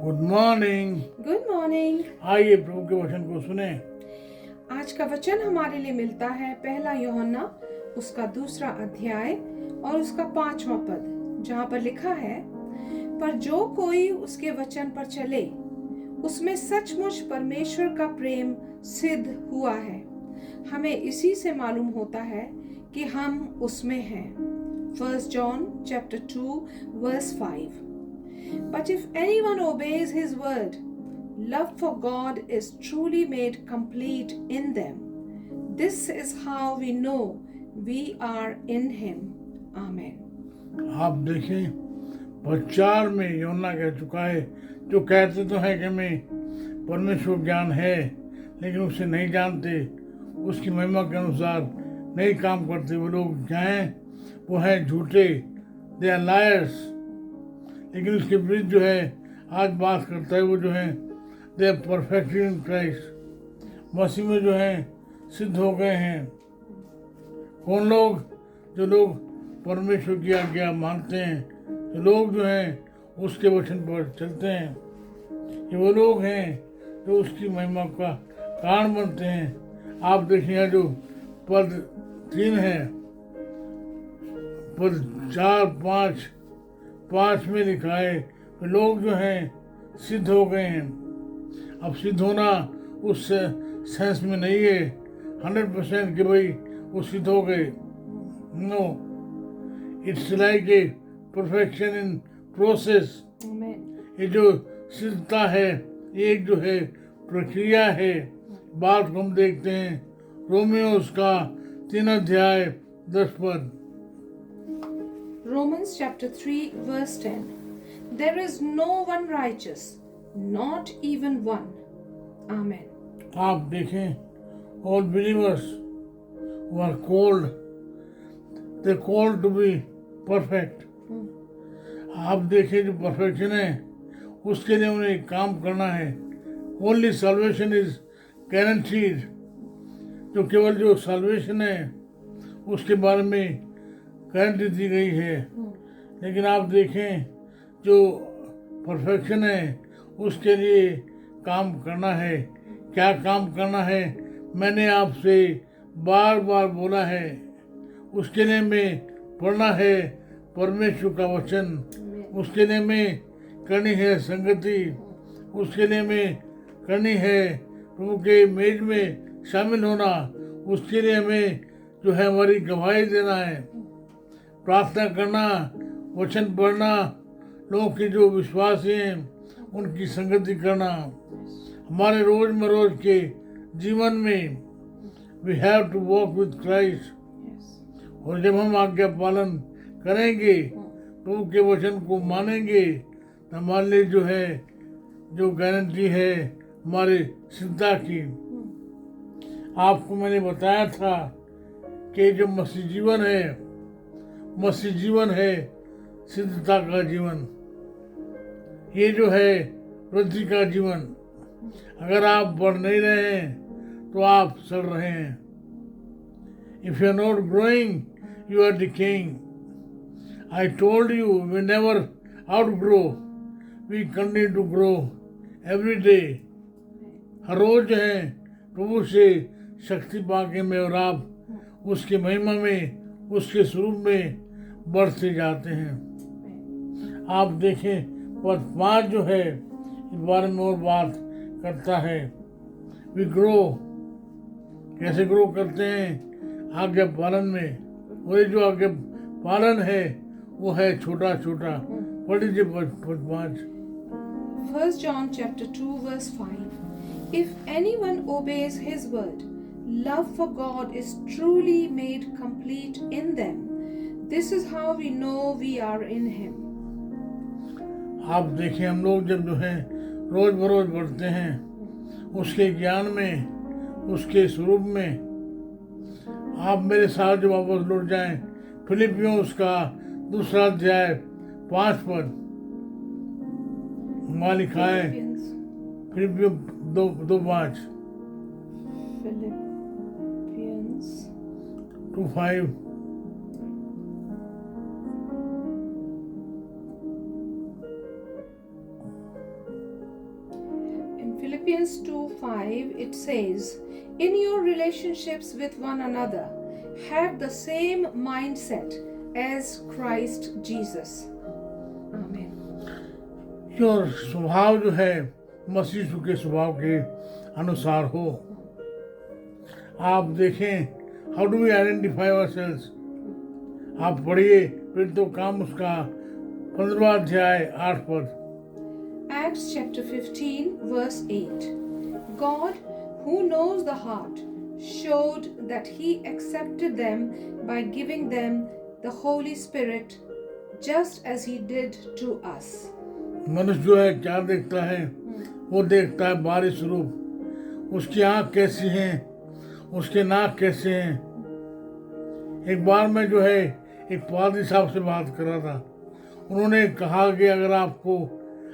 Good morning. Good morning. आइए प्रभु के वचन को सुने। आज का वचन हमारे लिए मिलता है पहला यूहन्ना उसका 2 अध्याय और उसका 5वां पद, जहाँ पर लिखा है, पर जो कोई उसके वचन पर चले उसमें सचमुच परमेश्वर का प्रेम सिद्ध हुआ है। हमें इसी से मालूम होता है कि हम उसमें हैं। 1 John chapter 2 verse 5. But if anyone obeys his word, love for God is truly made complete in them. This is how we know we are in him. Amen. आप देखें, प्रचार में यूहन्ना कह चुका है, जो कहते तो हैं कि हमें परमेश्वर ज्ञान है लेकिन उसे नहीं जानते, उसकी महिमा के अनुसार नहीं काम करते, वो लोग क्या हैं? वो हैं झूठे, दे आर लायर्स। लेकिन उसके विरुद्ध जो है आज बात करता है, वो जो है they are perfect in Christ, मसीह में जो है सिद्ध हो गए हैं। कौन लोग? जो लोग परमेश्वर की आज्ञा मानते हैं, जो लोग जो हैं उसके वचन पर चलते हैं, ये वो लोग हैं जो उसकी महिमा का कारण बनते हैं। आप देखिए जो पद 3 है, पद 4, 5 में लिखा है, लोग जो हैं सिद्ध हो गए हैं। अब सिद्ध होना उस सेंस में नहीं है 100% कि भाई वो सिद्ध हो गए। No, it's like a perfection in process. ये जो सिद्धता है, ये एक जो है प्रक्रिया है। बात को हम देखते हैं रोमियो उसका 3 अध्याय 10 पद। Romans chapter 3 verse 10. There is no one righteous, not even one. Amen. आप देखें, all believers who are called, they're called to be perfect. आप देखें जो परफेक्शन है उसके लिए उन्हें काम करना है। Only salvation is guaranteed। जो केवल जो salvation है उसके बारे में गारंटी दी गई है। लेकिन आप देखें जो परफेक्शन है उसके लिए काम करना है। क्या काम करना है? मैंने आपसे बार बार बोला है। उसके लिए में पढ़ना है परमेश्वर का वचन, उसके लिए में करनी है संगति, उसके लिए में करनी है प्रभु के मेज में शामिल होना, उसके लिए हमें जो है हमारी गवाही देना है, प्रार्थना करना, वचन पढ़ना, लोगों के जो विश्वासी हैं उनकी संगति करना। हमारे रोज के जीवन में we have to walk with Christ. और जब हम आज्ञा पालन करेंगे, प्रभु के वचन को मानेंगे, तो हमारे लिए जो है जो गारंटी है हमारे सिद्धता की। आपको मैंने बताया था कि जो मसीह जीवन है सिद्धता का जीवन, ये जो है वृद्धि का जीवन। अगर आप बढ़ नहीं रहे हैं तो आप सड़ रहे हैं। If you are not growing, you are decaying. I told you we never outgrow, we continue to grow every day. हर रोज जो है प्रभु से शक्ति पाके में और आप उसके महिमा में, उसके स्वरूप में बढ़ते जाते हैं। आप देखें पद 5 जो है इस बारे में और बात करता है। वी ग्रो, कैसे ग्रो करते हैं? आज्ञा पालन में। और ये जो आज्ञा पालन है वो है छोटा छोटा। पढ़ लीजिए पद 5। 1 John chapter 2 verse 5. If anyone obeys his word, love for God is truly made complete in them. This is how we know we are in him. आप देखें, हम लोग जब जो है रोज बरोज बढ़ते हैं उसके ज्ञान में, उसके स्वरूप में। आप मेरे साथ जो वापस लौट जाएं फिलिपियों उसका 2 अध्याय 5 पद, वहाँ लिखा है फिलिपियों 2:5, Philippians 2:5। Philippians 2:5 it says, in your relationships with one another, have the same mindset as Christ Jesus. Amen. और स्वभाव जो है मसीह यीशु के स्वभाव के अनुसार हो। आप देखें, how do we identify ourselves? आप पढ़िए फिर तो काम उसका 15वां अध्याय 8 पद। Acts chapter 15 verse 8. God, who knows the heart, showed that he accepted them by giving them the Holy Spirit, just as he did to us. मनुष्य जो है क्या देखता है? वो देखता है बाहरी स्वरूप। उसकी आँख कैसी हैं, उसके नाक कैसे हैं। एक बार मैं जो है एक पादरी साहब से बात कर रहा था। उन्होंने कहा कि अगर आपको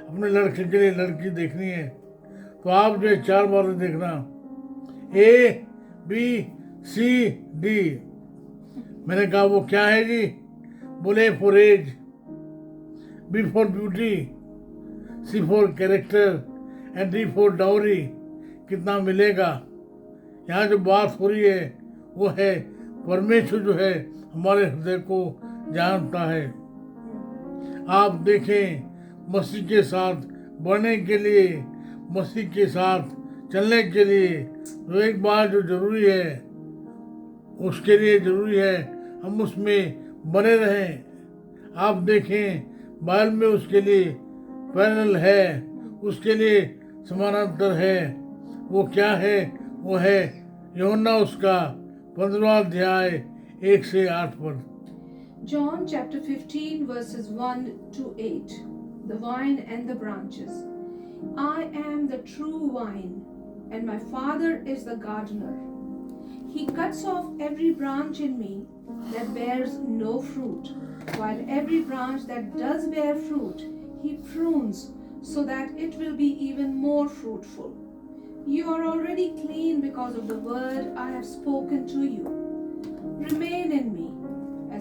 अपने लड़के के लिए लड़की देखनी है तो आप जो है 4 बातें देखना, ABCD। मैंने कहा वो क्या है जी? बोले for age, B for beauty, C for character and D for dowry. कितना मिलेगा? यहाँ जो बात हो रही है वो है परमेश्वर जो है हमारे हृदय को जानता है। आप देखें, मसीह के साथ बढ़ने के लिए, मसीह के साथ चलने के लिए जो एक बात जो जरूरी है, उसके लिए जरूरी है हम उसमें बने रहें। आप देखें बाइबल में उसके लिए पैरेलल है, उसके लिए समानांतर है। वो क्या है? वो है यूहन्ना उसका 15वां अध्याय 1 से 8 पद। John chapter 15 verses 1 to 8. The vine and the branches. I am the true vine, and my Father is the gardener. He cuts off every branch in me that bears no fruit, while every branch that does bear fruit, he prunes so that it will be even more fruitful. You are already clean because of the word I have spoken to you. Remain in me,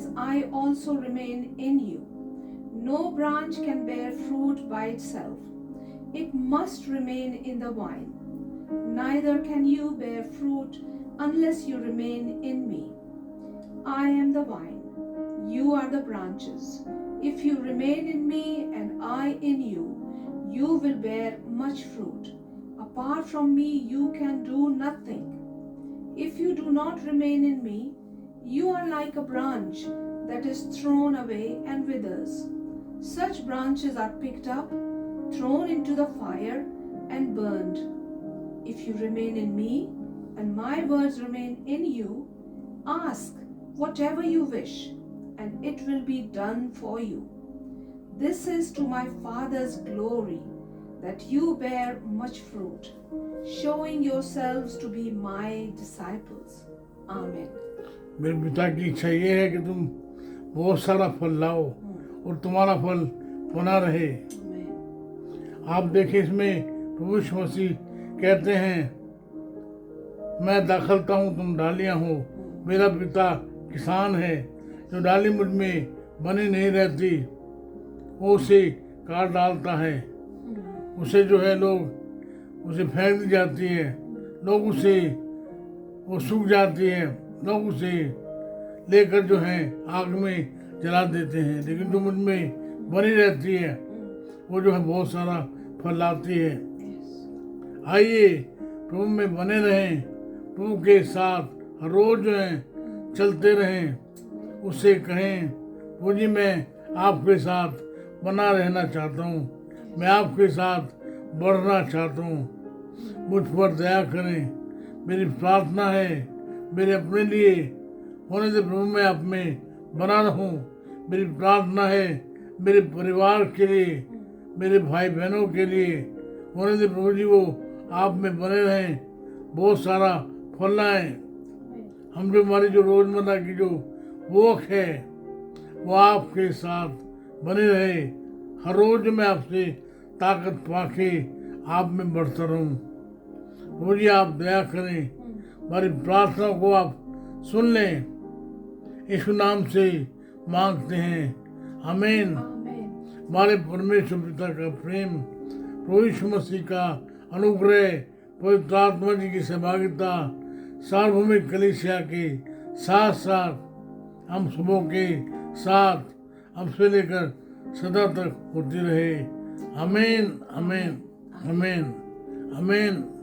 as I also remain in you. No branch can bear fruit by itself. It must remain in the vine. Neither can you bear fruit unless you remain in me. I am the vine. You are the branches. If you remain in me and I in you, you will bear much fruit. Apart from me, you can do nothing. If you do not remain in me, you are like a branch that is thrown away and withers. Such branches are picked up, thrown into the fire, and burned. If you remain in me, and my words remain in you, ask whatever you wish, and it will be done for you. This is to my Father's glory, that you bear much fruit, showing yourselves to be my disciples. Amen. मेरे पिता की इच्छा ये है कि तुम बहुत सारा फल लाओ और तुम्हारा फल बना रहे। आप देखें, इसमें प्रभु यीशु मसीह कहते हैं, मैं दाखलता हूँ, तुम डालियाँ हो। मेरा पिता किसान है। जो डाली मुझ में बनी नहीं रहती वो उसे काट डालता है। उसे जो है लोग उसे फेंक दी जाती है, लोग उसे वो सूख जाती है, लोग उसे लेकर जो है आग में जला देते हैं। लेकिन जो मुझ में बनी रहती है वो जो है बहुत सारा फल लाती है। आइए प्रभु में बने रहें, प्रभु के साथ हर रोज जो है चलते रहें। उससे कहें, प्रभु जी मैं आपके साथ बना रहना चाहता हूँ, मैं आपके साथ बढ़ना चाहता हूँ। मुझ पर दया करें। मेरी प्रार्थना है मेरे अपने लिए होने से प्रभु मैं आप में बना रहूं। मेरी प्रार्थना है मेरे परिवार के लिए, मेरे भाई बहनों के लिए होने से प्रभु जी वो आप में बने रहें, बहुत सारा फल लाएं। हम जो हमारी जो रोजमर्रा की जो वॉक है वो आपके साथ बने रहे। हर रोज मैं आपसे ताकत पाके आप में बढ़ता रहूं। प्रभु जी आप दया करें, हमारी प्रार्थना को आप सुन लें। यीशु नाम से मांगते हैं, आमीन। हमारे परमेश्वर पिता का प्रेम, प्रभु यीशु मसीह का अनुग्रह, पवित्र आत्मा जी की सहभागिता सार्वभौमिक कलीसिया के साथ साथ हम सबों के साथ अब से लेकर सदा तक होती रहे। आमीन, आमीन, आमीन, आमीन।